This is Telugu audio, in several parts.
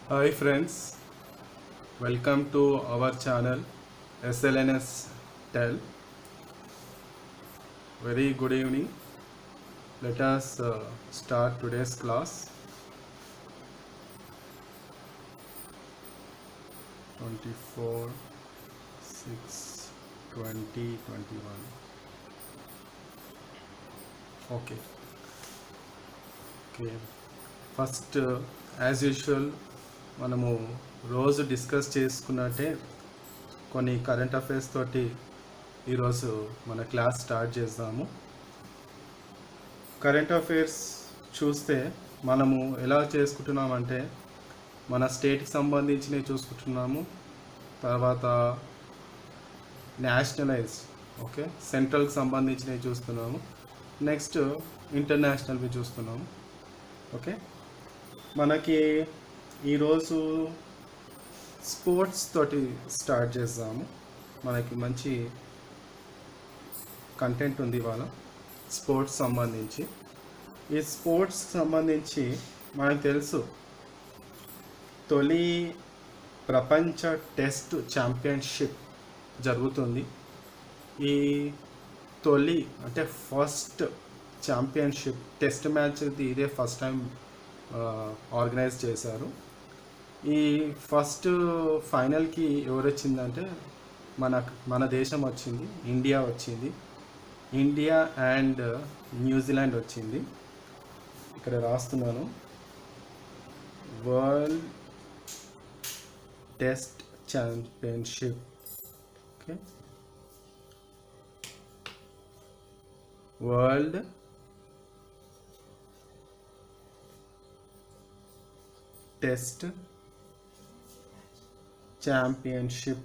Hi friends, welcome to our channel SLNS Tell. Very good evening. Let us start today's class. 24 6 2021. Okay. First as usual మనము రోజు డిస్కస్ చేసుకున్నట్టే కొన్ని కరెంట్ అఫైర్స్ తోటి ఈరోజు మన క్లాస్ స్టార్ట్ చేద్దాము. కరెంట్ అఫైర్స్ చూస్తే మనము ఎలా చేసుకుంటున్నామంటే మన స్టేట్కి సంబంధించినవి చూసుకుంటున్నాము, తర్వాత నేషనలైజ్ సెంట్రల్కి సంబంధించినవి చూస్తున్నాము, నెక్స్ట్ ఇంటర్నేషనల్వి చూస్తున్నాము. మనకి ఈరోజు స్పోర్ట్స్ తోటి స్టార్ట్ చేద్దాము. మనకి మంచి కంటెంట్ ఉంది ఇవాళ స్పోర్ట్స్ సంబంధించి. ఈ స్పోర్ట్స్ సంబంధించి మనకు తెలుసు, తొలి ప్రపంచ టెస్ట్ ఛాంపియన్షిప్ జరుగుతుంది. ఈ తొలి అంటే ఫస్ట్ ఛాంపియన్షిప్ టెస్ట్ మ్యాచ్ ఇదే ఫస్ట్ టైం ఆర్గనైజ్ చేశారు. ఈ ఫస్ట్ ఫైనల్కి ఎవరు వచ్చిందంటే మన దేశం వచ్చింది, ఇండియా వచ్చింది. ఇండియా అండ్ న్యూజిలాండ్ వచ్చింది. ఇక్కడ రాస్తున్నాను, world test championship. World test championship.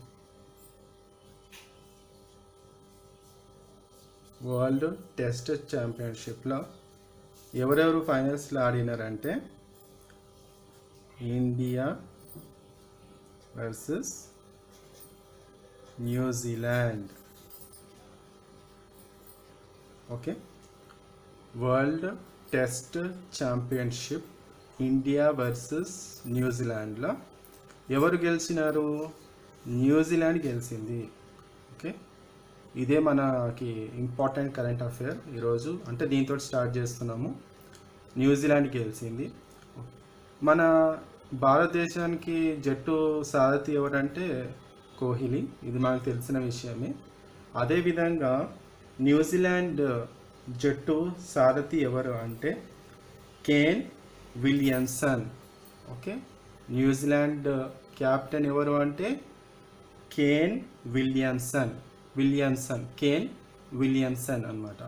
World test ఛాంపియన్షిప్లో ఎవరెవరు ఫైనల్స్లో ఆడినారంటే India versus New Zealand. World test championship India versus న్యూజిలాండ్లో ఎవరు గెలిచినారు? న్యూజిలాండ్ గెలిచింది. ఇదే మనకి ఇంపార్టెంట్ కరెంట్ అఫేర్ ఈరోజు, అంటే దీంతో స్టార్ట్ చేస్తున్నాము. న్యూజిలాండ్ గెలిచింది. మన భారతదేశానికి జట్టు సారథి ఎవరంటే కోహ్లీ, ఇది మనకు తెలిసిన విషయమే. అదేవిధంగా న్యూజిలాండ్ జట్టు సారథి ఎవరు అంటే కేన్ విలియమ్సన్. న్యూజిలాండ్ క్యాప్టెన్ ఎవరు అంటే కేన్ విలియమ్సన్ అన్నమాట.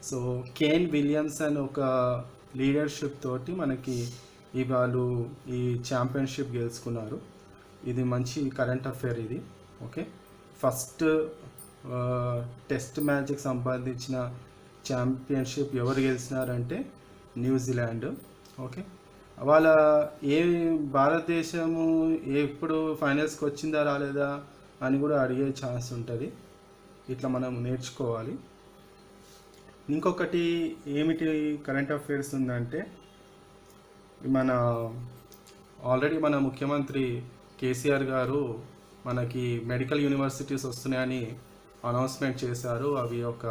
సో కేన్ విలియమ్సన్ ఒక లీడర్షిప్ తోటి మనకి వాళ్ళు ఈ ఛాంపియన్షిప్ గెలుచుకున్నారు. ఇది మంచి కరెంట్ అఫేర్ ఇది. ఫస్ట్ టెస్ట్ మ్యాచ్కి సంబంధించిన ఛాంపియన్షిప్ ఎవరు గెలిచినారంటే న్యూజిలాండ్. వాళ్ళ భారతదేశము ఎప్పుడు ఫైనల్స్కి వచ్చిందా రాలేదా అని కూడా అడిగే ఛాన్స్ ఉంటుంది. ఇట్లా మనం నేర్చుకోవాలి. ఇంకొకటి ఏమిటి కరెంట్ అఫైర్స్ ఉందంటే, ఆల్రెడీ మన ముఖ్యమంత్రి కేసీఆర్ గారు మనకి మెడికల్ యూనివర్సిటీస్ వస్తున్నాయని అనౌన్స్మెంట్ చేశారు. అవి ఒక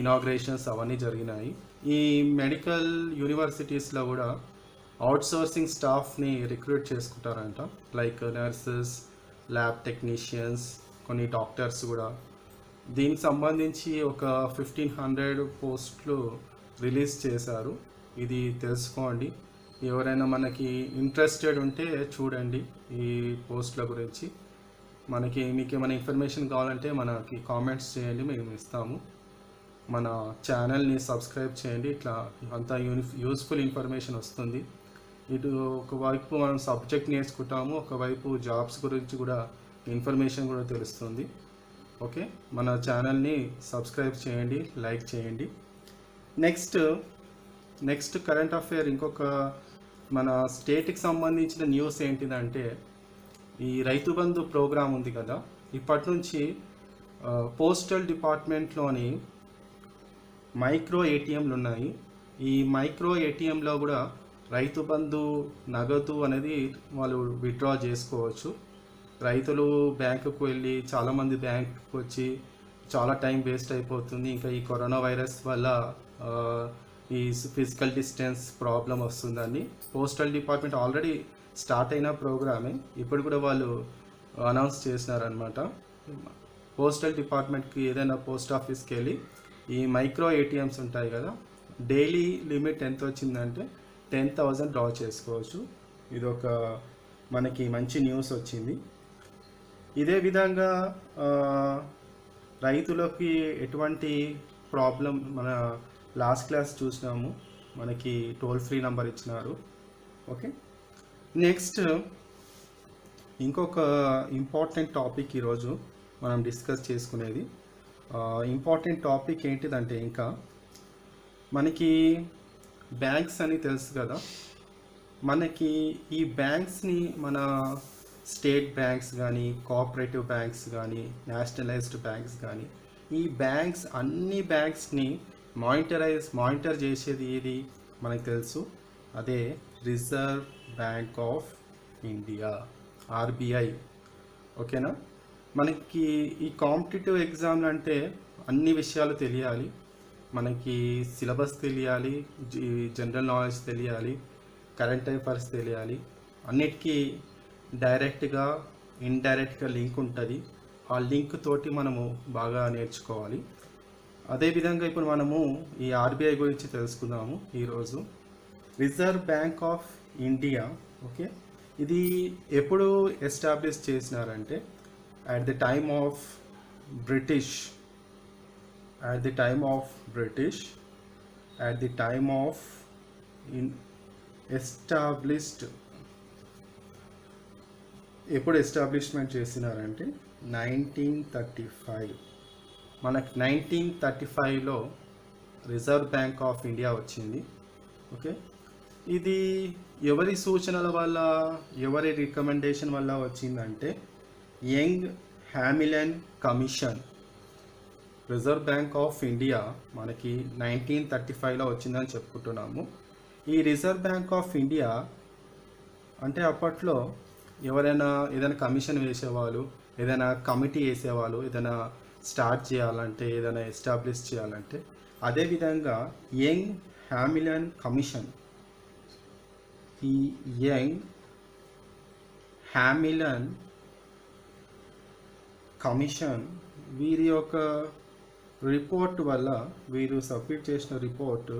ఇనాగ్రేషన్స్ అవన్నీ జరిగినాయి. ఈ మెడికల్ యూనివర్సిటీస్లో కూడా అవుట్సోర్సింగ్ స్టాఫ్ని రిక్రూట్ చేసుకుంటారంట, లైక్ నర్సెస్, ల్యాబ్ టెక్నీషియన్స్, కొన్ని డాక్టర్స్ కూడా. దీనికి సంబంధించి ఒక 1500 పోస్టులు రిలీజ్ చేశారు. ఇది తెలుసుకోండి. ఎవరైనా మనకి ఇంట్రెస్టెడ్ ఉంటే చూడండి ఈ పోస్టుల గురించి. మీకు ఏమైనా ఇన్ఫర్మేషన్ కావాలంటే మనకి కామెంట్స్ చేయండి, మేము ఇస్తాము. మన ఛానల్ని సబ్స్క్రైబ్ చేయండి. ఇట్లా అంతా యూస్ఫుల్ ఇన్ఫర్మేషన్ వస్తుంది. ఇటు ఒకవైపు మనం సబ్జెక్ట్ నేర్చుకుంటాము, ఒకవైపు జాబ్స్ గురించి కూడా ఇన్ఫర్మేషన్ కూడా తెలుస్తుంది. మన ఛానల్ని సబ్స్క్రైబ్ చేయండి, లైక్ చేయండి. నెక్స్ట్ కరెంట్ అఫేర్, ఇంకొక మన స్టేట్కి సంబంధించిన న్యూస్ ఏంటిదంటే, ఈ రైతు బంధు ప్రోగ్రాం ఉంది కదా, ఇప్పటి నుంచి పోస్టల్ డిపార్ట్మెంట్లోని మైక్రో ఏటీఎంలు ఉన్నాయి. ఈ మైక్రో ఏటీఎంలో కూడా రైతు బంధు నగదు అనేది వాళ్ళు విత్డ్రా చేసుకోవచ్చు. రైతులు బ్యాంకుకు వెళ్ళి చాలామంది బ్యాంకుకు వచ్చి చాలా టైం వేస్ట్ అయిపోతుంది. ఇంకా ఈ కరోనా వైరస్ వల్ల ఆ, ఈ ఫిజికల్ డిస్టెన్స్ ప్రాబ్లం వస్తుందని పోస్టల్ డిపార్ట్మెంట్ ఆల్రెడీ స్టార్ట్ అయిన ప్రోగ్రామే ఇప్పుడు కూడా వాళ్ళు అనౌన్స్ చేసినారనమాట. పోస్టల్ డిపార్ట్మెంట్కి ఏదైనా పోస్ట్ ఆఫీస్కి వెళ్ళి ఈ మైక్రో ఏటీఎంస్ ఉంటాయి కదా, డైలీ లిమిట్ ఎంత వచ్చిందంటే 10,000 డ్రా చేసుకోవచ్చు. ఇది ఒక మనకి మంచి న్యూస్ వచ్చింది. ఇదే విధంగా రైతులకి ఎటువంటి ప్రాబ్లం మన లాస్ట్ క్లాస్ చూసినాము, మనకి టోల్ ఫ్రీ నెంబర్ ఇచ్చినారు. ఓకే, నెక్స్ట్ ఇంకొక ఇంపార్టెంట్ టాపిక్ ఈరోజు మనం డిస్కస్ చేసుకునేది. ఇంపార్టెంట్ టాపిక్ ఏంటిదంటే ఇంకా మనకి బ్యాంక్స్ అని తెలుసు కదా, మనకి ఈ బ్యాంక్స్ని మన స్టేట్ బ్యాంక్స్ కానీ, కోఆపరేటివ్ బ్యాంక్స్ కానీ, నేషనలైజ్డ్ బ్యాంక్స్ కానీ, ఈ బ్యాంక్స్ అన్ని బ్యాంక్స్ని మానిటర్ చేసేది ఏది మనకు తెలుసు, అదే reserve Bank of India, RBI. ఓకేనా, మనకి ఈ కాంపిటేటివ్ ఎగ్జామ్లు అంటే అన్ని విషయాలు తెలియాలి. మనకి సిలబస్ తెలియాలి, జనరల్ నాలెడ్జ్ తెలియాలి, కరెంట్ అఫైర్స్ తెలియాలి. అన్నిటికీ డైరెక్ట్గా ఇండైరెక్ట్గా లింక్ ఉంటుంది. ఆ లింక్ తోటి మనము బాగా నేర్చుకోవాలి. అదేవిధంగా ఇప్పుడు మనము ఈ ఆర్బీఐ గురించి తెలుసుకుందాము ఈరోజు. Reserve Bank of India, okay, ఇది ఎప్పుడు establish చేసినారంటే at the time of British, at the time of established, ఎప్పుడు ఎస్టాబ్లిష్మెంట్ చేసినారంటే 1935. మనకి 1935లో రిజర్వ్ బ్యాంక్ ఆఫ్ ఇండియా వచ్చింది. ఓకే, ఇది ఎవరి సూచనల వల్ల, ఎవరి రికమెండేషన్ వల్ల వచ్చిందంటే Young Hamilton commission. Reserve Bank of India మనకి 1935లో వచ్చిందని చెప్పుకుంటున్నాము. ఈ రిజర్వ్ బ్యాంక్ ఆఫ్ ఇండియా అంటే అప్పట్లో ఎవరైనా ఏదైనా కమిషన్ వేసేవాళ్ళు, ఏదైనా కమిటీ వేసేవాళ్ళు, ఏదైనా స్టార్ట్ చేయాలంటే, ఏదైనా ఎస్టాబ్లిష్ చేయాలంటే, అదేవిధంగా యంగ్ హ్యామిలన్ కమిషన్, ఈ యంగ్ హ్యామిలన్ కమిషన్ వీరి యొక్క రిపోర్ట్ వల్ల, వీరు సబ్మిట్ చేసిన రిపోర్ట్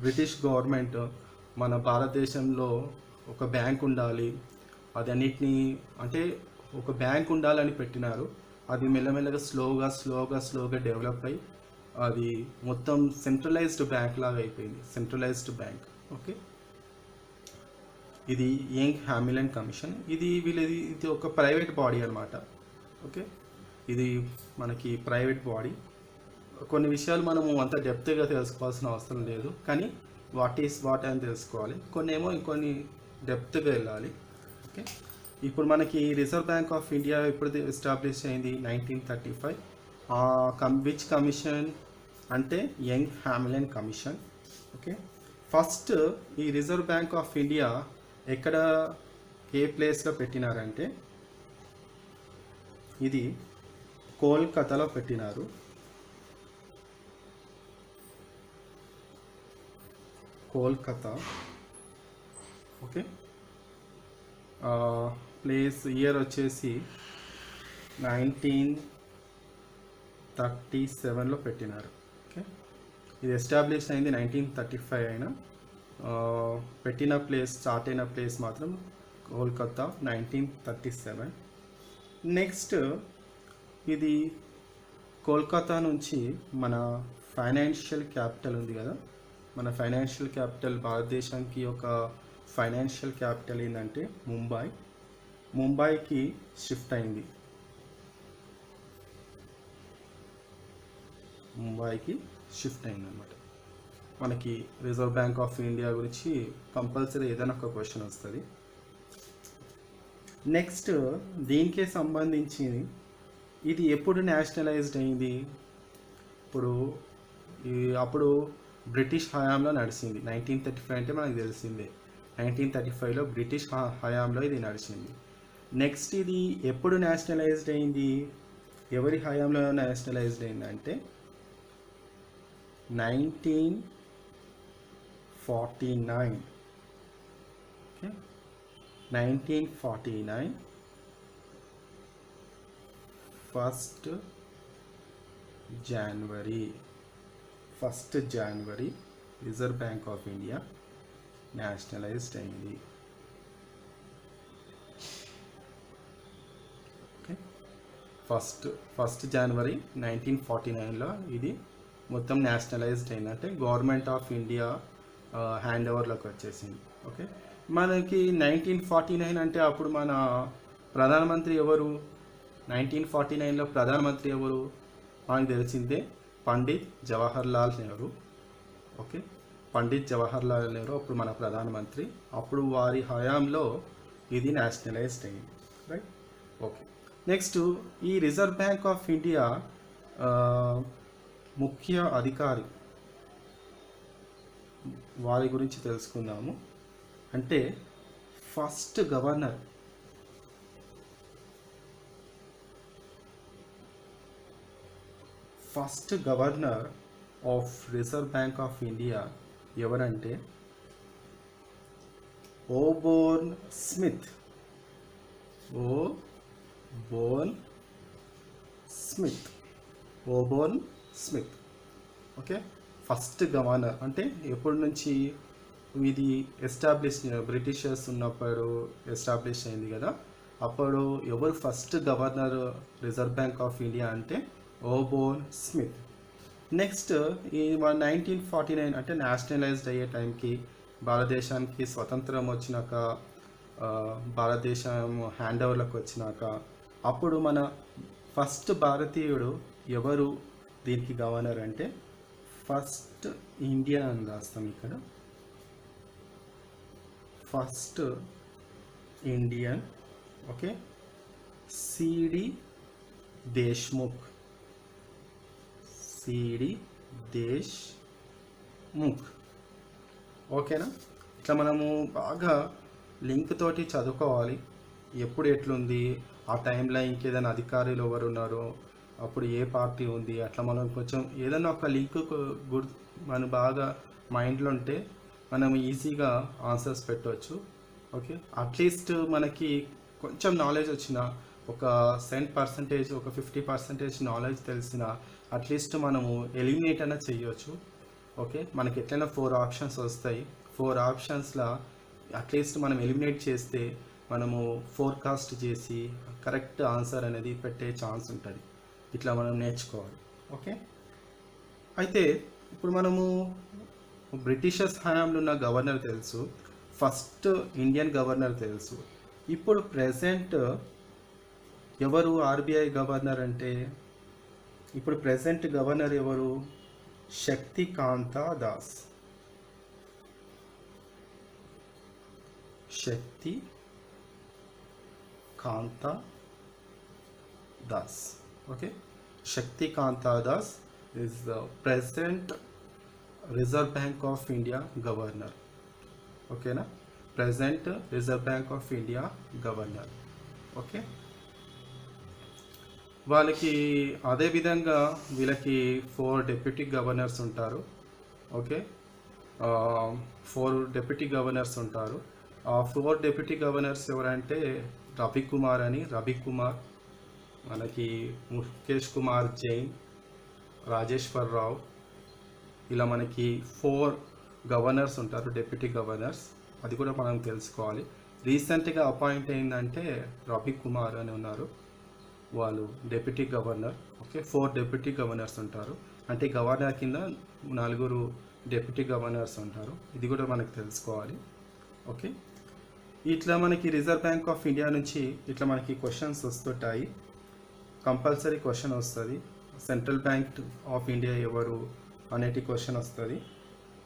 బ్రిటిష్ గవర్నమెంట్ మన భారతదేశంలో ఒక బ్యాంక్ ఉండాలి, అది అన్నిటినీ అంటే ఒక బ్యాంక్ ఉండాలని పెట్టినారు. అది మెల్లమెల్లగా స్లోగా డెవలప్ అయ్యి అది మొత్తం సెంట్రలైజ్డ్ బ్యాంక్ లాగా అయిపోయింది, సెంట్రలైజ్డ్ బ్యాంక్. ఓకే, ఇది యంగ్ హ్యామిలన్ కమిషన్. ఇది ఒక ప్రైవేట్ బాడీ అనమాట. ఓకే, ఇది మనకి ప్రైవేట్ బాడీ. కొన్ని విషయాలు మనము అంత డెప్త్గా తెలుసుకోవాల్సిన అవసరం లేదు, కానీ వాట్ అని తెలుసుకోవాలి. కొన్ని ఏమో ఇంకొన్ని డెప్త్గా వెళ్ళాలి. ఓకే, ఇప్పుడు మనకి రిజర్వ్ బ్యాంక్ ఆఫ్ ఇండియా ఎప్పుడు ఎస్టాబ్లిష్ అయింది? 1935. విచ్ కమిషన్ అంటే young Hamilton commission. Okay, first ఈ రిజర్వ్ బ్యాంక్ ఆఫ్ ఇండియా ఎక్కడ, ఏ ప్లేస్లో పెట్టినారంటే ఇది కోల్కతాలో పెట్టినారు. కోల్కతా. ఓకే, ప్లేస్ ఇయర్ వచ్చేసి 1937లో పెట్టినారు. ఓకే, ఇది ఎస్టాబ్లిష్ అయింది 1935 అయినా పెట్టిన ప్లేస్, స్టార్ట్ అయిన ప్లేస్ మాత్రం కోల్కతా 1937. నెక్స్ట్ ఇది కోల్కతా నుంచి మన ఫైనాన్షియల్ క్యాపిటల్ ఉంది కదా, మన ఫైనాన్షియల్ క్యాపిటల్, భారతదేశానికి ఒక ఫైనాన్షియల్ క్యాపిటల్ ఏంటంటే ముంబైకి షిఫ్ట్ అయింది. అన్నమాట. మనకి రిజర్వ్ బ్యాంక్ ఆఫ్ ఇండియా గురించి కంపల్సరీ ఏదైనా ఒక క్వశ్చన్ వస్తుంది. నెక్స్ట్ దీనికే సంబంధించి ఇది ఎప్పుడు నేషనలైజ్డ్ అయింది? అప్పుడు బ్రిటిష్ హయాంలో నడిచింది. 1935 అంటే మనకు తెలిసిందే. 1935లో బ్రిటిష్ హయాంలో ఇది నడిచింది. నెక్స్ట్ ఇది ఎప్పుడు నేషనలైజ్డ్ అయింది, ఎవరి హయాంలో నేషనలైజ్డ్ అయిందంటే 1949. Okay, 1949 1st January reserve Bank of India nationalised అయింది. ఓకే, ఫస్ట్ జనవరి 1949లో ఇది మొత్తం నేషనలైజ్డ్ అయింది, అంటే గవర్నమెంట్ ఆఫ్ ఇండియా హ్యాండ్ ఓవర్లోకి వచ్చేసింది. ఓకే, మనకి 1949 అంటే అప్పుడు మన ప్రధానమంత్రి ఎవరు? 1949లో ప్రధానమంత్రి ఎవరు మనకు తెలిసిందే, పండిత్ జవహర్లాల్ నెహ్రూ. ఓకే, పండిత్ జవహర్లాల్ నెహ్రూ అప్పుడు మన ప్రధానమంత్రి. అప్పుడు వారి హయాంలో ఇది నేషనలైజ్డ్ అయింది. రైట్. ఓకే, నెక్స్ట్ ఈ రిజర్వ్ బ్యాంక్ ఆఫ్ ఇండియా ముఖ్య అధికారి వారి గురించి తెలుసుకుందాము. అంటే first governor of Reserve Bank of India ఎవరంటే Osborne Smith. Osborne Smith. Okay, first governor అంటే ఎప్పటి నుంచి ఇది ఎస్టాబ్లిష్, బ్రిటిషర్స్ ఉన్నప్పుడు ఎస్టాబ్లిష్ అయింది కదా, అప్పుడు ఎవరు first governor reserve Bank of India అంటే ఓబోర్న్ స్మిత్. నెక్స్ట్ ఈ 1949 అంటే నేషనలైజ్డ్ అయ్యే టైంకి, భారతదేశానికి స్వతంత్రం వచ్చినాక, భారతదేశం హ్యాండ్ ఓవర్లోకి వచ్చినాక, అప్పుడు మన ఫస్ట్ భారతీయుడు ఎవరు దీనికి గవర్నర్ అంటే ఫస్ట్ ఇండియన్ అని రాస్తాం ఇక్కడ. First Indian. Okay, CD Deshmukh. ఓకేనా? ఇట్లా మనము బాగా లింక్ తోటి చదువుకోవాలి. ఎప్పుడు ఎట్లుంది, ఆ టైంలో ఇంకేదైనా అధికారులు ఎవరు ఉన్నారో, అప్పుడు ఏ పార్టీ ఉంది, అట్లా మనం కొంచెం ఏదైనా ఒక లింక్ మనం బాగా మైండ్లో ఉంటే మనం ఈజీగా ఆన్సర్స్ పెట్టవచ్చు. ఓకే, అట్లీస్ట్ మనకి కొంచెం నాలెడ్జ్ వచ్చిన, ఒక 10%, ఒక 50% నాలెడ్జ్ తెలిసిన, అట్లీస్ట్ మనము ఎలిమినేట్ అయినా చేయవచ్చు. ఓకే, మనకి ఎట్లయినా 4 ఆప్షన్స్ వస్తాయి. 4 ఆప్షన్స్లో అట్లీస్ట్ మనం ఎలిమినేట్ చేస్తే మనము ఫోర్కాస్ట్ చేసి కరెక్ట్ ఆన్సర్ అనేది పెట్టే ఛాన్స్ ఉంటుంది. ఇట్లా మనం నేర్చుకోవాలి. ఓకే, అయితే ఇప్పుడు మనము బ్రిటిషర్స్ హయాంలో ఉన్న గవర్నర్ తెలుసు, ఫస్ట్ ఇండియన్ గవర్నర్ తెలుసు. ఇప్పుడు ప్రెజెంట్ ఎవరు ఆర్బీఐ గవర్నర్ అంటే, ఇప్పుడు ప్రెజెంట్ గవర్నర్ ఎవరు? Shaktikanta Das. Okay, Shaktikanta Das is the present Reserve Bank of India governor. ఓకేనా, present Reserve Bank of India governor. Okay, వాళ్ళకి అదేవిధంగా వీళ్ళకి 4 డిప్యూటీ గవర్నర్స్ ఉంటారు. ఓకే, 4 డిప్యూటీ గవర్నర్స్ ఉంటారు. ఆ 4 డిప్యూటీ గవర్నర్స్ ఎవరంటే రవికుమార్, మనకి ముఖేష్ కుమార్ జైన్, రాజేశ్వర్ రావు, ఇలా మనకి 4 గవర్నర్స్ ఉంటారు, డిప్యూటీ గవర్నర్స్. అది కూడా మనం తెలుసుకోవాలి. రీసెంట్గా అపాయింట్ అయిందంటే రవికుమార్ అని ఉన్నారు, వాళ్ళు deputy governor. Okay, 4 deputy governors ఉంటారు, అంటే గవర్నర్ కింద 4 డిప్యూటీ గవర్నర్స్ ఉంటారు. ఇది కూడా మనకు తెలుసుకోవాలి. ఓకే, ఇట్లా మనకి రిజర్వ్ బ్యాంక్ ఆఫ్ ఇండియా నుంచి ఇట్లా మనకి క్వశ్చన్స్ వస్తుంటాయి. కంపల్సరీ క్వశ్చన్ వస్తుంది, సెంట్రల్ బ్యాంక్ ఆఫ్ ఇండియా ఎవరు అనేటి క్వశ్చన్ వస్తుంది.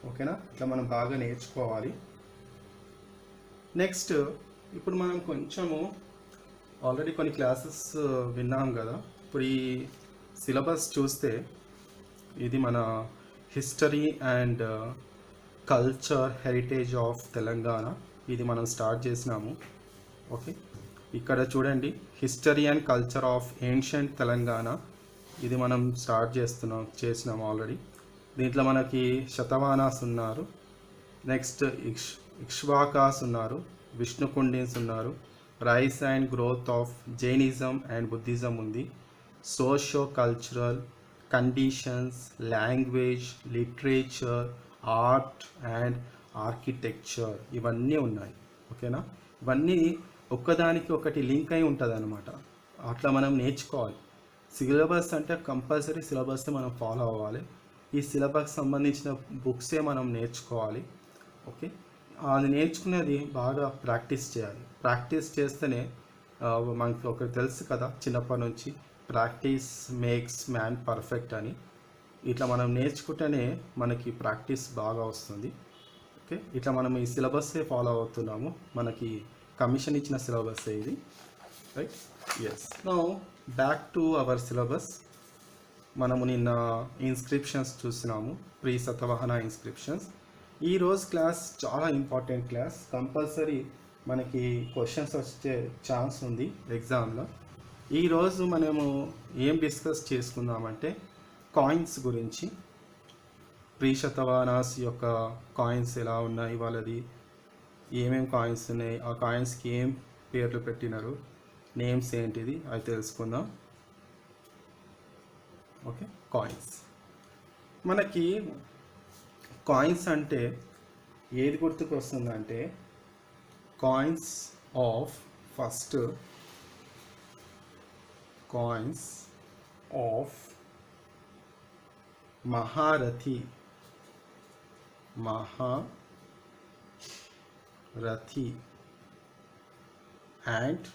ఓకేనా, ఇట్లా మనం బాగా నేర్చుకోవాలి. నెక్స్ట్ ఇప్పుడు మనం కొంచెము ఆల్రెడీ కొన్ని క్లాసెస్ విన్నాం కదా. ఇప్పుడు ఈ సిలబస్ చూస్తే ఇది మన history and culture heritage of Telangana. ఇది మనం స్టార్ట్ చేసినాము. ఓకే, ఇక్కడ చూడండి, history and culture of ancient Telangana. ఇది మనం స్టార్ట్ చేసినాము ఆల్రెడీ. దీంట్లో మనకి శతవాహనాస్ ఉన్నారు, నెక్స్ట్ ఇక్ష్వాకాస్ ఉన్నారు, విష్ణుకుండిన్స్ ఉన్నారు, rise and growth of Jainism and Buddhism ఉంది, socio cultural conditions, language, literature, art and architecture, ఇవన్నీ ఉన్నాయి. ఓకేనా, ఇవన్నీ ఒక్కదానికి ఒకటి లింక్ అయి ఉంటుంది అనమాట. అట్లా మనం నేర్చుకోవాలి. సిలబస్ అంటే కంపల్సరీ సిలబస్ మనం ఫాలో అవ్వాలి. ఈ సిలబస్ సంబంధించిన బుక్సే మనం నేర్చుకోవాలి. ఓకే, అది నేర్చుకునేది బాగా ప్రాక్టీస్ చేయాలి. ప్రాక్టీస్ చేస్తేనే మనకి ఒకటి తెలుసు కదా చిన్నప్పటి నుంచి, ప్రాక్టీస్ మేక్స్ మ్యాన్ పర్ఫెక్ట్ అని. ఇట్లా మనం నేర్చుకుంటేనే మనకి ప్రాక్టీస్ బాగా వస్తుంది. ఓకే, ఇట్లా మనం ఈ సిలబస్సే ఫాలో అవుతున్నాము. మనకి కమిషన్ ఇచ్చిన సిలబస్సే ఇది, right? Yes. Now back to our syllabus. మనము నిన్న ఇన్స్క్రిప్షన్స్ చూసినాము, ప్రీ శతవాహన ఇన్స్క్రిప్షన్స్. ఈరోజు క్లాస్ చాలా ఇంపార్టెంట్ క్లాస్. కంపల్సరీ మనకి క్వశ్చన్స్ వచ్చే ఛాన్స్ ఉంది ఎగ్జామ్లో. ఈరోజు మనము ఏం డిస్కస్ చేసుకుందామంటే కాయిన్స్ గురించి. ప్రీ శతవాహనాస్ యొక్క కాయిన్స్ ఎలా ఉన్నాయి, వాళ్ళది ఏమేమి కాయిన్స్ ఉన్నాయి, ఆ కాయిన్స్కి ఏం పేర్లు పెట్టినారు, నేమ్స్ ఏంటిది, అవి తెలుసుకుందాం. Okay, coins. మనకి కాయిన్స్ అంటే ఏది గుర్తుకు వస్తుందంటే coins of, first coins of Maharathi, and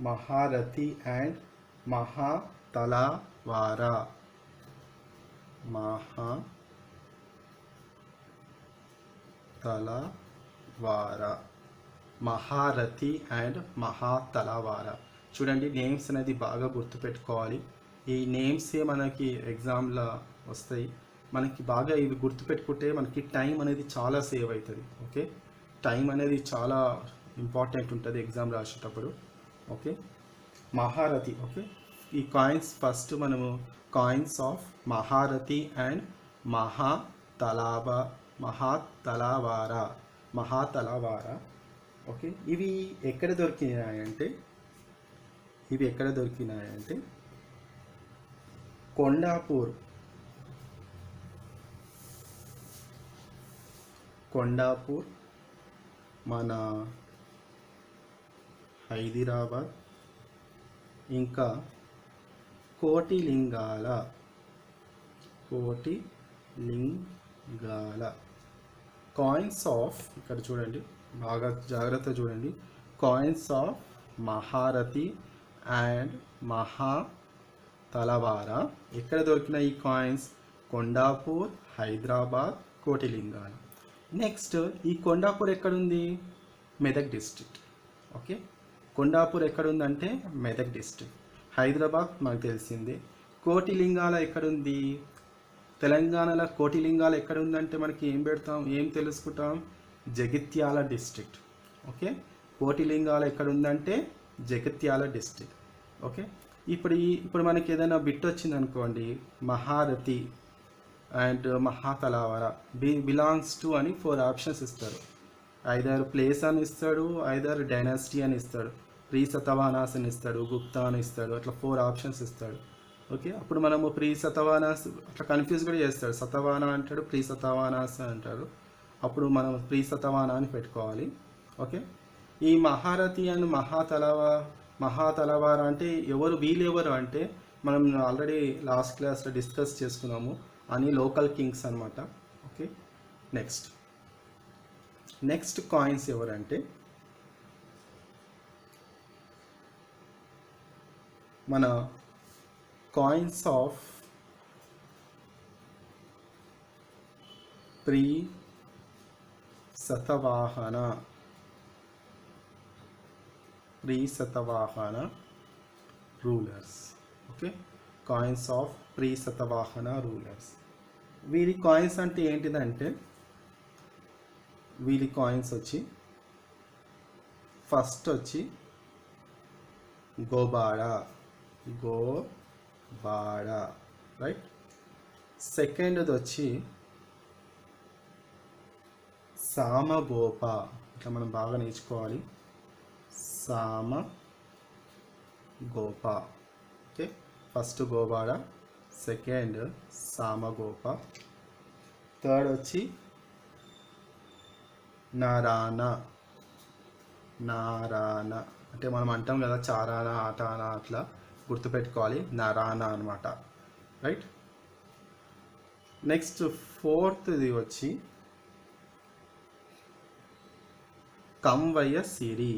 Maharathi and Mahatalavara. Maharathi and Mahatalavara. చూడండి, నేమ్స్ అనేది బాగా గుర్తుపెట్టుకోవాలి. ఈ నేమ్సే మనకి ఎగ్జామ్లో వస్తాయి. మనకి బాగా ఇవి గుర్తుపెట్టుకుంటే మనకి టైం అనేది చాలా సేవ్ అవుతుంది. ఓకే, టైం అనేది చాలా ఇంపార్టెంట్ ఉంటుంది ఎగ్జామ్ రాసేటప్పుడు. ఓకే, మహారథి. ఓకే, ఈ కాయిన్స్ ఫస్ట్ మనము coins of Maharathi and మహాతలవార. Okay, ఇవి ఎక్కడ దొరికినాయంటే కొండాపూర్, మన హైదరాబాద్, ఇంకా కోటిలింగాల. కాయిన్స్ ఆఫ్, ఇక్కడ చూడండి, బాగా జాగ్రత్త చూడండి, కాయిన్స్ ఆఫ్ మహారథి అండ్ మహాతలవార ఎక్కడ దొరికిన ఈ కాయిన్స్? కొండాపూర్, హైదరాబాద్, కోటిలింగాల. నెక్స్ట్, ఈ కొండాపూర్ ఎక్కడుంది? మెదక్ డిస్ట్రిక్ట్. ఓకే, కొండాపూర్ ఎక్కడుందంటే మెదక్ డిస్ట్రిక్ట్. హైదరాబాద్ మనకు తెలిసిందే. కోటిలింగాల ఎక్కడుంది? తెలంగాణలో కోటిలింగాల ఎక్కడుందంటే మనకి ఏం తెలుసుకుంటాం? జగిత్యాల డిస్ట్రిక్ట్. ఓకే, కోటిలింగాల ఎక్కడుందంటే జగిత్యాల డిస్ట్రిక్ట్. ఓకే, ఇప్పుడు మనకి ఏదైనా బిట్ వచ్చింది అనుకోండి, మహారథి అండ్ మహాతలవార బిలాంగ్స్ టు అని 4 ఆప్షన్స్ ఇస్తారు. ఐదర్ ప్లేస్ అని ఇస్తాడు, ఐదర్ డైనాసిటీ అని ఇస్తాడు, ప్రీ శతవాహనాస్ అని ఇస్తాడు, గుప్తా అని ఇస్తాడు. అట్లా 4 ఆప్షన్స్ ఇస్తాడు. ఓకే, అప్పుడు మనము ప్రీ శతవాహనాస్ అట్లా కన్ఫ్యూజ్ కూడా చేస్తాడు. శతవాహన అంటాడు, ప్రీ శతవాహనాస్ అంటాడు. అప్పుడు మనం ప్రీ శతవాహన అని పెట్టుకోవాలి. ఓకే, ఈ మహారథి అండ్ మహాతలవార అంటే వీళ్ళెవరు అంటే మనం ఆల్రెడీ లాస్ట్ క్లాస్లో డిస్కస్ చేసుకున్నాము. అని లోకల్ కింగ్స్ అనమాట. ఓకే, నెక్స్ట్ కాయిన్స్ ఎవరంటే మన coins of pre Satavahana rulers. Okay, coins of pre Satavahana rulers. వీరి కాయిన్స్ అంటే ఏంటిదంటే, వీరి కాయిన్స్ వచ్చి ఫస్ట్ వచ్చి గోబాడ, రైట్. సెకండ్ది వచ్చి సామగోప, ఇట్లా మనం బాగా నేర్చుకోవాలి, సామగోప. ఓకే, ఫస్ట్ గోబాడ, సెకండ్ సామగోప, థర్డ్ వచ్చి నారాయణ అంటే మనం అంటాం కదా చారానా ఆటానా, అట్లా గుర్తుపెట్టుకోవాలి, నారాయణ అనమాట, రైట్. నెక్స్ట్ ఫోర్త్ది వచ్చి కంవయ్య సిరి.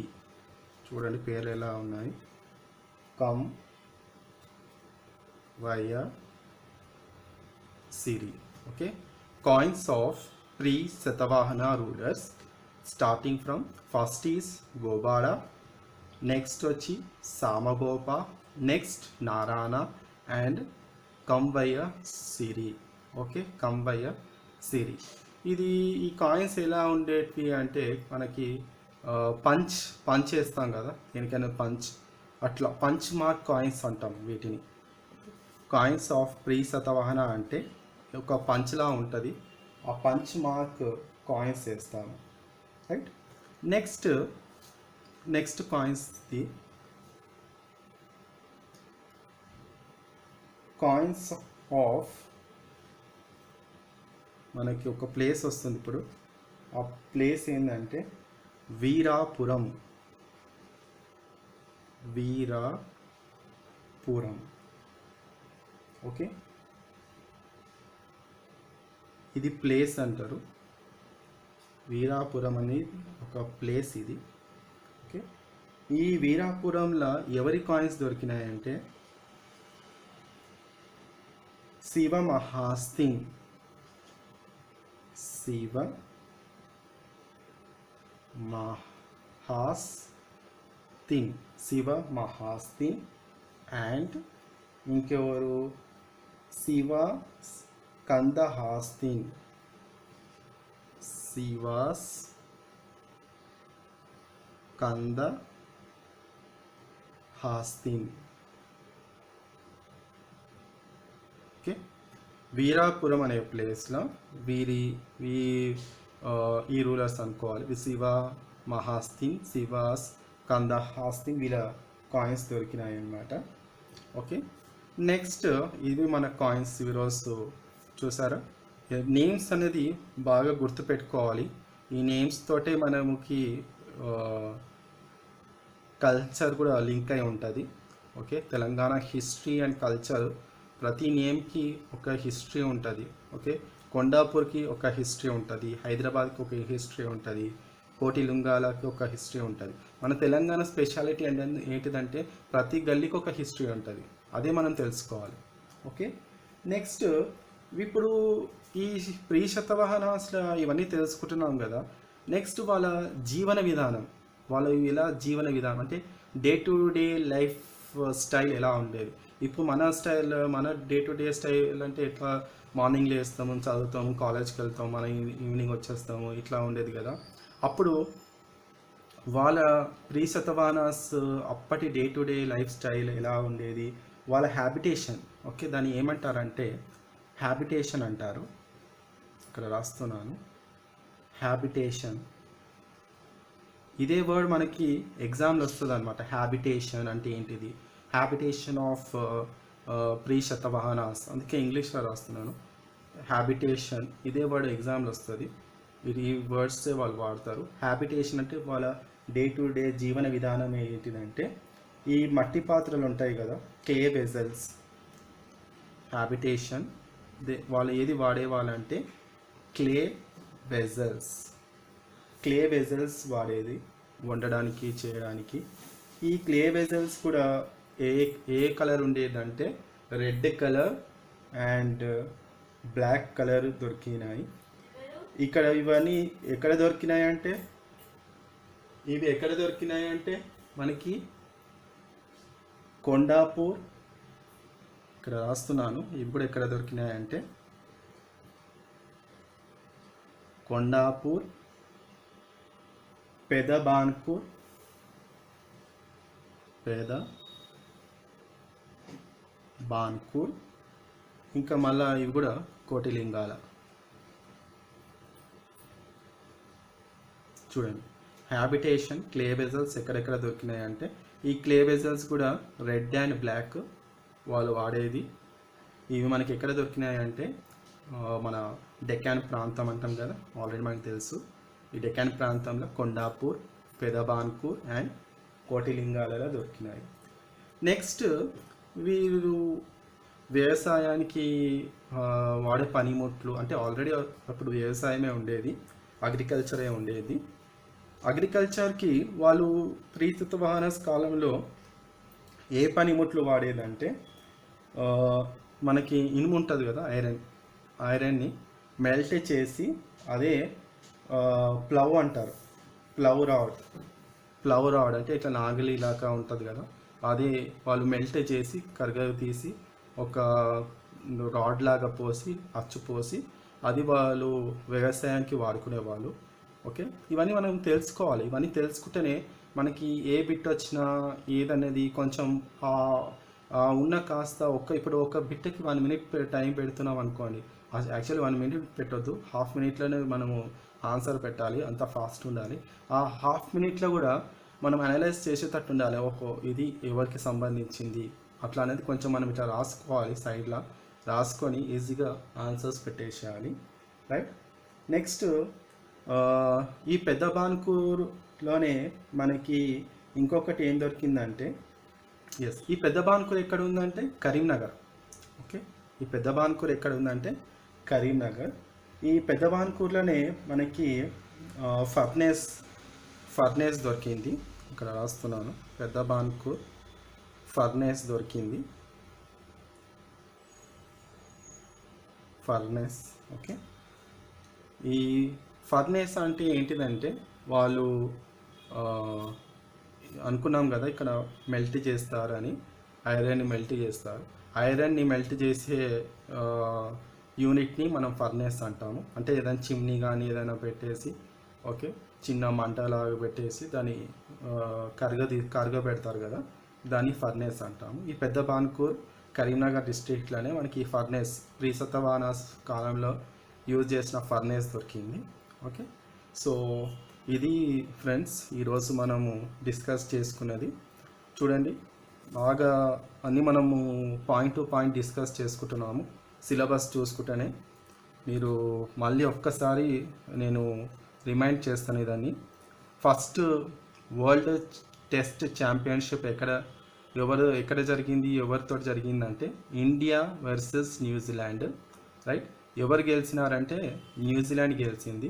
చూడండి పేర్లు ఎలా ఉన్నాయి, Kanvayya Siri. Okay, coins of pre Satavahana rulers starting from first is Gobada, next వచ్చి Samagopa, next Narayana and Kanvayya Siri. Okay, Kanvayya Siri. ఇది ఈ కాయిన్స్ ఎలా ఉండేవి అంటే మనకి పంచ్ వేస్తాం కదా, దేనికైనా పంచ్, అట్లా పంచ్ మార్క్ కాయిన్స్ అంటాం వీటిని. కాయిన్స్ ఆఫ్ ప్రీ శతవాహన అంటే ఒక పంచ్లా ఉంటుంది, ఆ పంచ్ మార్క్ కాయిన్స్ వేస్తాము, రైట్. నెక్స్ట్ కాయిన్స్ది కాయిన్స్ ఆఫ్, మనకి ఒక ప్లేస్ వస్తుంది ఇప్పుడు, ఆ ప్లేస్ ఏంటంటే వీరాపురం. ఓకే, ఇది ప్లేస్ అంటారు, వీరాపురం అనేది ఒక ప్లేస్ ఇది. ఓకే, ఈ వీరాపురంలో ఎవరి కాయిన్స్ దొరికినాయంటే శివ మహాస్తిన్ అండ్ ఇంకెవరు శివ స్కందహాస్తిన్. ఓకే, వీరాపురం అనే ప్లేస్లో ఈ రూలర్స్ అనుకోవాలి, శివ మహాస్తిన్, శివ స్కందహాస్తిన్, వీళ్ళ కాయిన్స్ దొరికినాయి అన్నమాట. ఓకే, నెక్స్ట్ ఇది మన కాయిన్స్ ఈరోజు చూసారా. నేమ్స్ అనేది బాగా గుర్తుపెట్టుకోవాలి, ఈ నేమ్స్ తోటే మనకి కల్చర్ కూడా లింక్ అయి ఉంటుంది. Okay, Telangana history and culture, ప్రతి నేమ్కి ఒక హిస్టరీ ఉంటుంది. ఓకే, కొండాపూర్కి ఒక హిస్టరీ ఉంటుంది, హైదరాబాద్కి ఒక హిస్టరీ ఉంటుంది, కోటి లింగాలకి ఒక హిస్టరీ ఉంటుంది. మన తెలంగాణ స్పెషాలిటీ ఏంటిదంటే ప్రతి గల్లీకి ఒక హిస్టరీ ఉంటుంది, అదే మనం తెలుసుకోవాలి. ఓకే, నెక్స్ట్ ఇప్పుడు ఈ ప్రీ శతవాహనాస్లో ఇవన్నీ తెలుసుకుంటున్నాం కదా. నెక్స్ట్ వాళ్ళ జీవన విధానం, జీవన విధానం అంటే day to day life style ఎలా ఉండేది. ఇప్పుడు మన డే టు డే స్టైల్ అంటే ఎట్లా, మార్నింగ్ లేస్తాము, చదువుతాము, కాలేజ్కి వెళ్తాము, మన ఈవినింగ్ వచ్చేస్తాము, ఇట్లా ఉండేది కదా. అప్పుడు వాళ్ళ ప్రీ శతవాహనాస్ అప్పటి day to day life style ఎలా ఉండేది, వాళ్ళ హ్యాబిటేషన్. ఓకే, దాన్ని ఏమంటారంటే హ్యాబిటేషన్ అంటారు. ఇక్కడ రాస్తున్నాను, హ్యాబిటేషన్. ఇదే వర్డ్ మనకి ఎగ్జామ్లో వస్తుంది అనమాట. హ్యాబిటేషన్ అంటే ఏంటిది, హ్యాబిటేషన్ ఆఫ్ ప్రీ శతవాహనాస్, అందుకే ఇంగ్లీష్లో రాస్తున్నాను హ్యాబిటేషన్. ఇదే వర్డ్ ఎగ్జామ్లో వస్తుంది, ఈ వర్డ్సే వాళ్ళు వాడతారు. హ్యాబిటేషన్ అంటే వాళ్ళ డే టు డే జీవన విధానం ఏంటిదంటే, ఈ మట్టి పాత్రలు ఉంటాయి కదా, క్లే వెజల్స్. హ్యాబిటేషన్ వాళ్ళు ఏది వాడేవాళ్ళంటే క్లే వెజల్స్ వాడేది వండడానికి, చేయడానికి. ఈ క్లే వెజల్స్ కూడా ఏ కలర్ ఉండేదంటే red colour and black colour దొరికినాయి. ఇక్కడ ఇవన్నీ ఎక్కడ దొరికినాయంటే, మనకి కొండాపూర్, ఇక్కడ రాస్తున్నాను. ఇవి కూడా ఎక్కడ దొరికినాయంటే కొండాపూర్, పెదబాన్పూర్, పెదబాన్పూర్, ఇంకా మళ్ళీ ఇవి కూడా కోటిలింగాల. చూడండి, హ్యాబిటేషన్ క్లే వెజల్స్ ఎక్కడెక్కడ దొరికినాయి అంటే ఈ క్లే వెజల్స్ కూడా రెడ్ అండ్ బ్లాక్ వాళ్ళు వాడేది. ఇవి మనకి ఎక్కడ దొరికినాయి అంటే మన డెక్కాన్ ప్రాంతం అంటాం కదా, ఆల్రెడీ మనకు తెలుసు. ఈ డెక్కాన్ ప్రాంతంలో కొండాపూర్, పెదబాన్పూర్ అండ్ కోటిలింగాలలో దొరికినాయి. నెక్స్ట్ వీరు వ్యవసాయానికి వాడే పనిముట్లు అంటే ఆల్రెడీ అప్పుడు వ్యవసాయమే ఉండేది, అగ్రికల్చరే ఉండేది. అగ్రికల్చర్కి వాళ్ళు శాతవాహన కాలంలో ఏ పనిముట్లు వాడేదంటే మనకి ఇనుము ఉంటుంది కదా, ఐరన్ని మెల్ట్ చేసి అదే ప్లవ్ అంటారు. ప్లవ్ రాడ్ అంటే ఇట్లా నాగలి ఇలాగా ఉంటుంది కదా, అదే వాళ్ళు మెల్ట్ చేసి కరగ తీసి ఒక రాడ్ లాగా పోసి అచ్చు పోసి అది వాళ్ళు వ్యవసాయానికి వాడుకునేవాళ్ళు. ఓకే, ఇవన్నీ మనం తెలుసుకోవాలి. ఇవన్నీ తెలుసుకుంటేనే మనకి ఏ బిట్ వచ్చినా ఏదనేది కొంచెం ఉన్న కాస్త ఇప్పుడు ఒక బిట్కి 1 minute టైం పెడుతున్నాం అనుకోండి, యాక్చువల్లీ 1 minute పెట్టొద్దు, హాఫ్ మినిట్లోనే మనము ఆన్సర్ పెట్టాలి, అంత ఫాస్ట్ ఉండాలి. ఆ హాఫ్ మినిట్లో కూడా మనం అనలైజ్ చేసేటట్టు ఉండాలి. ఓహో ఇది ఎవరికి సంబంధించింది అట్లా అనేది కొంచెం మనం ఇట్లా రాసుకోవాలి, సైడ్లో రాసుకొని ఈజీగా ఆన్సర్స్ పెట్టేసేయాలి. రైట్. నెక్స్ట్ ఈ పెదబాన్పూర్లోనే మనకి ఇంకొకటి ఏం దొరికిందంటే, ఈ పెదబాన్పూర్ ఎక్కడ ఉందంటే కరీంనగర్. ఓకే, ఈ పెదబాన్పూర్ ఎక్కడ ఉందంటే కరీంనగర్. ఈ పెదబాన్పూర్లోనే మనకి ఫర్నేస్ దొరికింది. ఇక్కడ రాస్తున్నాను, పెదబాన్పూర్ ఫర్నేస్ దొరికింది. ఫర్నేస్. ఓకే, ఈ ఫర్నేస్ అంటే ఏంటిదంటే వాళ్ళు అనుకున్నాం కదా ఇక్కడ మెల్ట్ చేస్తారని, ఐరన్ని మెల్ట్ చేస్తారు. ఐరన్ని మెల్ట్ చేసే యూనిట్ని మనం ఫర్నేస్ అంటాము. అంటే ఏదైనా చిమ్నీ కానీ ఏదైనా పెట్టేసి, ఓకే, చిన్న మంటలాగా పెట్టేసి దాన్ని కరగబెడతారు కదా, దాన్ని ఫర్నేస్ అంటాము. ఈ పెదబాన్పూర్ కరీంనగర్ డిస్ట్రిక్ట్లోనే మనకి ఈ ఫర్నేస్ శాతవాహన కాలంలో యూజ్ చేసిన ఫర్నేస్ దొరికింది. ఓకే, సో ఇది ఫ్రెండ్స్ ఈరోజు మనము డిస్కస్ చేసుకున్నది. చూడండి, బాగా అన్నీ మనము పాయింట్ టు పాయింట్ డిస్కస్ చేసుకుంటున్నాము. సిలబస్ చూసుకుంటేనే మీరు మళ్ళీ ఒక్కసారి నేను రిమైండ్ చేస్తాను ఇదాన్ని. ఫస్ట్ వరల్డ్ టెస్ట్ ఛాంపియన్షిప్ ఎక్కడ జరిగింది, ఎవరితో జరిగిందంటే ఇండియా వర్సెస్ న్యూజిలాండ్. రైట్, ఎవరు గెలిచినారంటే న్యూజిలాండ్ గెలిచింది.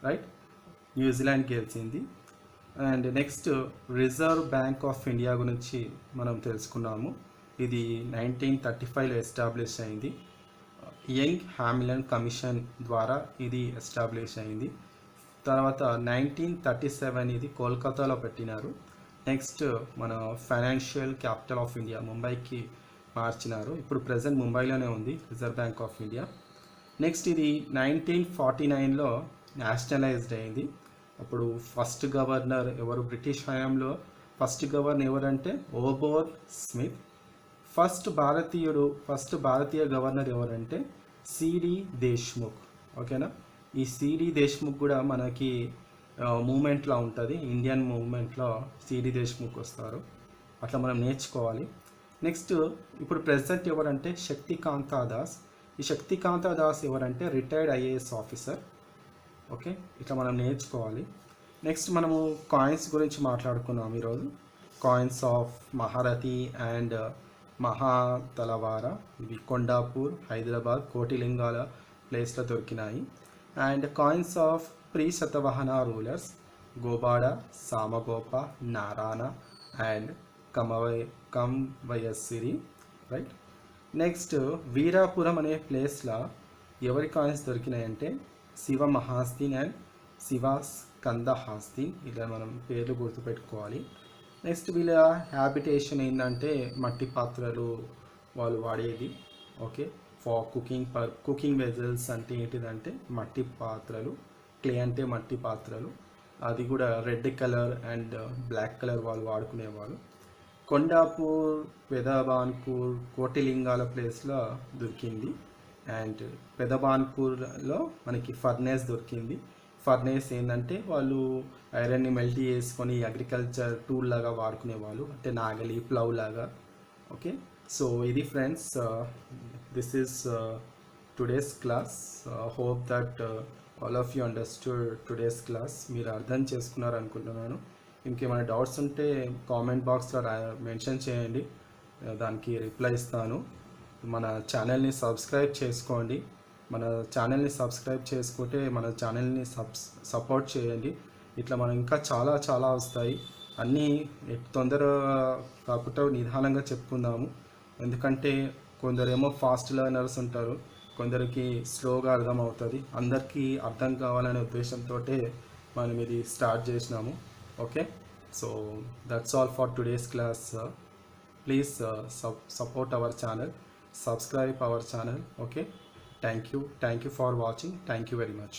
రైట్, న్యూజిలాండ్ గెలిచింది. And next reserve Bank of India గురించి మనం తెలుసుకున్నాము. ఇది 1935లో ఎస్టాబ్లిష్ అయింది. యంగ్ హామిల్టన్ కమిషన్ ద్వారా ఇది ఎస్టాబ్లిష్ అయింది. తర్వాత 1937 ఇది కోల్కతాలో పెట్టినారు. నెక్స్ట్ మన ఫైనాన్షియల్ క్యాపిటల్ ఆఫ్ ఇండియా ముంబైకి మార్చినారు. ఇప్పుడు ప్రజెంట్ ముంబైలోనే ఉంది reserve Bank of India. Next ఇది 1949లో నేషనలైజ్డ్ అయింది. అప్పుడు ఫస్ట్ గవర్నర్ ఎవరు, బ్రిటిష్ హయాంలో ఫస్ట్ గవర్నర్ ఎవరంటే ఓబోర్ స్మిత్. ఫస్ట్ భారతీయ గవర్నర్ ఎవరంటే సిడి దేశ్ముఖ్. ఓకేనా, ఈ సిడి దేశ్ముఖ్ కూడా మనకి మూమెంట్లో ఉంటుంది, ఇండియన్ మూమెంట్లో సిడి దేశ్ముఖ్ వస్తారు. అట్లా మనం నేర్చుకోవాలి. నెక్స్ట్ ఇప్పుడు ప్రెసిడెంట్ ఎవరంటే శక్తికాంత దాస్. ఈ శక్తికాంత దాస్ ఎవరంటే రిటైర్డ్ ఐఏఎస్ ఆఫీసర్. ఓకే, ఇట్లా మనం నేర్చుకోవాలి. నెక్స్ట్ మనము కాయిన్స్ గురించి మాట్లాడుకున్నాం ఈరోజు. Coins of Maharathi and Mahatalavara, ఇవి కొండాపూర్, హైదరాబాద్, కోటిలింగాల ప్లేస్లో దొరికినాయి. And coins of Satavahana rulers Gobada, Samagopa, Narayana and Kanvayasiri. Right. Next Veerapuram అనే ప్లేస్లో ఎవరి కాయిన్స్ దొరికినాయంటే శివ మహాస్తీన్ అండ్ శివ స్కందహాస్తీన్. ఇలా మనం పేర్లు గుర్తుపెట్టుకోవాలి. నెక్స్ట్ వీళ్ళ హ్యాబిటేషన్ ఏంటంటే మట్టి పాత్రలు వాళ్ళు వాడేది. ఓకే, ఫర్ కుకింగ్ వెజల్స్ అంటే ఏంటిదంటే మట్టి పాత్రలు, క్లే అంటే మట్టి పాత్రలు, అది కూడా red colour and black colour వాళ్ళు వాడుకునేవాళ్ళు. కొండాపూర్, పెదబాన్పూర్, కోటిలింగాల ప్లేస్లో దొరికింది. అండ్ పెదబాన్పూర్లో మనకి ఫర్నేస్ దొరికింది. ఫర్నేస్ ఏంటంటే వాళ్ళు ఐరన్ని మెల్ట్ చేసుకొని అగ్రికల్చర్ టూల్ లాగా వాడుకునేవాళ్ళు, అంటే నాగలి, ప్లవ్ లాగా. ఓకే, సో ఇది friends, this is today's class. Hope that all of you understood today's class. మీరు అర్థం చేసుకున్నారు అనుకుంటున్నాను. ఇంకేమైనా డౌట్స్ ఉంటే కామెంట్ బాక్స్లో మెన్షన్ చేయండి, దానికి రిప్లై ఇస్తాను. మన ఛానల్ని సబ్స్క్రైబ్ చేసుకోండి. మన ఛానల్ని సబ్స్క్రైబ్ చేసుకుంటే మన ఛానల్ని సపోర్ట్ చేయండి. ఇట్లా మనం ఇంకా చాలా చాలా వస్తాయి. అన్నీ తొందరగా కాకుండా నిదానంగా చెప్పుకుందాము. ఎందుకంటే కొందరేమో ఫాస్ట్ లెర్నర్స్ ఉంటారు, కొందరికి స్లోగా అర్థం అవుతుంది. అందరికీ అర్థం కావాలనే ఉద్దేశంతో మనం ఇది స్టార్ట్ చేసినాము. Okay, so that's all for today's class. Please support our channel, subscribe our channel. Okay, thank you for watching. Thank you very much.